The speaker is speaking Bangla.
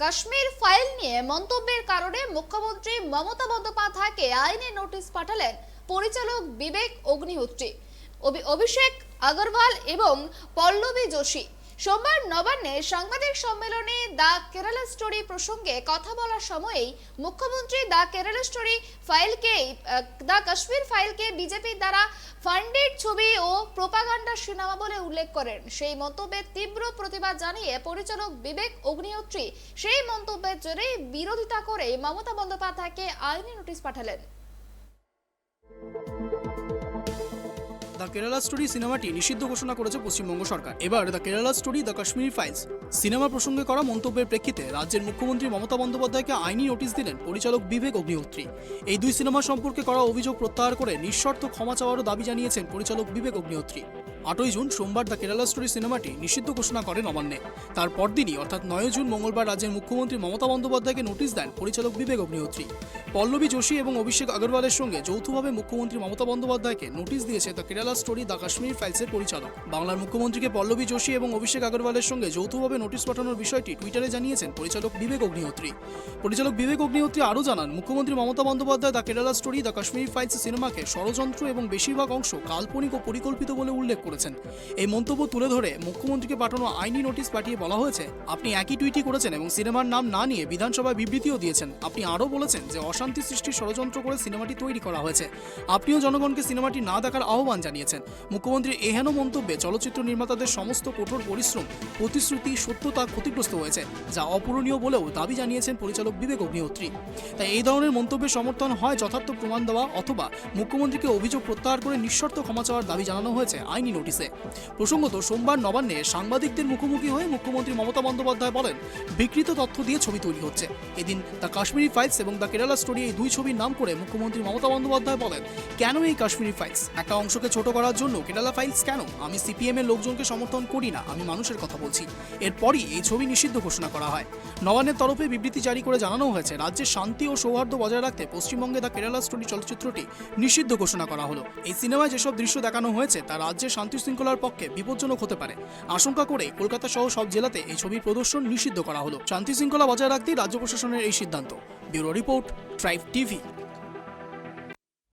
কাশ্মীর ফাইল নিয়ে মন্তব্যের কারণে মুখ্যমন্ত্রী মমতা বন্দ্যোপাধ্যায়কে আইনি নোটিশ পাঠালেন পরিচালক বিবেক অগ্নিহোত্রী, অভিষেক আগরওয়াল এবং পল্লবী যোশী। সোমবার নবান্নে সাংবাদিক সম্মেলনে দ্য কেরালা স্টোরি প্রসঙ্গে কথা বলার সময়েই মুখ্যমন্ত্রী দ্য কাশ্মীর ফাইলকে বিজেপির দ্বারা ফান্ডেড ছবি ও প্রোপাগান্ডা সিনেমা বলে উল্লেখ করেন। সেই মন্তব্যের তীব্র প্রতিবাদ জানিয়ে পরিচালক বিবেক অগ্নিহোত্রী সেই মন্তব্যের জেরে বিরোধিতা করে মমতা বন্দ্যোপাধ্যায়কে আইনি নোটিশ পাঠালেন। দ্য কেরালা স্টোরি সিনেমাটি নিষিদ্ধ ঘোষণা করেছে পশ্চিমবঙ্গ সরকার। এবার the Kerala story the Kashmir files cinema প্রসঙ্গে করা মন্তব্যের প্রেক্ষিতে রাজ্যের মুখ্যমন্ত্রী মমতা বন্দ্যোপাধ্যায়কে আইনি নোটিশ দিলেন পরিচালক বিবেক অগ্নিহোত্রী। এই দুই সিনেমা সম্পর্কে করা অভিযোগ প্রত্যাহার করে নিঃশর্ত ক্ষমা চাওয়ারও দাবি জানিয়েছেন পরিচালক বিবেক অগ্নিহোত্রী। 8 জুন সোমবার দ্য কেরালা স্টোরি সিনেমাটি নিষিদ্ধ ঘোষণা করে নবান্নে। তার পরদিনই অর্থাৎ 9 জুন মঙ্গলবার রাজ্যের মুখ্যমন্ত্রী মমতা বন্দ্যোপাধ্যায়কে নোটিশ দেন পরিচালক বিবেক অগ্নিহোত্রী। পল্লবী যোশী এবং অভিষেক আগরওয়ালের সঙ্গে যৌথভাবে মুখ্যমন্ত্রী মমতা বন্দ্যোপাধ্যায়কে নোটিশ দিয়েছে the Kerala story the Kashmir ফাইলসের পরিচালক। বাংলার মুখ্যমন্ত্রীকে পল্লবী যোশী এবং অভিষেক আগরওয়ালের সঙ্গে যৌথভাবে নোটিশ পাঠানোর বিষয়টি টুইটারে জানিয়েছেন পরিচালক বিবেক অগ্নিহোত্রী। পরিচালক বিবেক অগ্নিহোত্রী আরও জানান, মুখ্যমন্ত্রী মমতা বন্দ্যোপাধ্যায় the Kerala story the Kashmir files সিনেমাকে ষড়যন্ত্র এবং বেশিরভাগ অংশ কাল্পনিক ও পরিকল্পিত বলে উল্লেখ করেছেন। এই মন্তব্য তুলে ধরে মুখ্যমন্ত্রীকে পাঠানো আইনি নোটিশ পাঠিয়ে বলা হয়েছে, আপনি একই টুইটই করেছেন এবং সিনেমার নাম না নিয়ে বিধানসভায় বিবৃতিও দিয়েছেন। আপনি আরও বলেছেন যে অশান্তি সৃষ্টির ষড়যন্ত্র করে সিনেমাটি তৈরি করা হয়েছে। আপনিও জনগণকে সিনেমাটি না দেখার আহ্বান জানিয়েছেন। মুখ্যমন্ত্রীর এহেন মন্তব্যে চলচ্চিত্র নির্মাতাদের সমস্ত কঠোর পরিশ্রম, প্রতিশ্রুতি, সত্যতা ক্ষতিগ্রস্ত হয়েছে, যা অপূরণীয় বলেও দাবি জানিয়েছেন পরিচালক বিবেক অগ্নিহোত্রী। তাই এই ধরনের মন্তব্যের সমর্থন হয় যথার্থ প্রমাণ দেওয়া অথবা মুখ্যমন্ত্রীকে অভিযোগ প্রত্যাহার করে নিঃশর্ত ক্ষমা চাওয়ার দাবি জানানো হয়েছে আইনি নোটিশে। প্রসঙ্গত, সোমবার নবান্নে সাংবাদিকদের মুখোমুখি হয়ে মুখ্যমন্ত্রী মমতা বন্দ্যোপাধ্যায় বলেন, বিকৃত তথ্য দিয়ে ছবি তৈরি হচ্ছে। এদিন দ্য কাশ্মীরি ফাইলস এবং দ্য কেরালা স্টোরি এই দুই ছবির নাম করে মুখ্যমন্ত্রী মমতা বন্দ্যোপাধ্যায় বলেন, কেন এই কাশ্মীরি ফাইলস? একটা অংশকে ছোট করার জন্য কেরালা ফাইলস কেন? আমি সিপিএম এর লোকজনকে সমর্থন করি না, আমি মানুষের কথা বলছি। এরপরই এই ছবি নিষিদ্ধ ঘোষণা করা হয়। নবান্নের তরফে বিবৃতি জারি করে জানানো হয়েছে, রাজ্যের শান্তি ও সৌহার্দ্য বজায় রাখতে পশ্চিমবঙ্গে দ্য কেরালা স্টোরি চলচ্চিত্রটি নিষিদ্ধ ঘোষণা করা হলো। এই সিনেমায় যেসব দৃশ্য দেখানো হয়েছে তা রাজ্যের শান্তি শৃঙ্খলার পক্ষে বিপজ্জনক হতে পারে। আশঙ্কা করে কলকাতা সহ সব জেলাতে এই ছবির প্রদর্শন নিষিদ্ধ করা হলো। শান্তি শৃঙ্খলা বজায় রাখতেই রাজ্য প্রশাসনের এই সিদ্ধান্ত। Bureau report, tribe TV.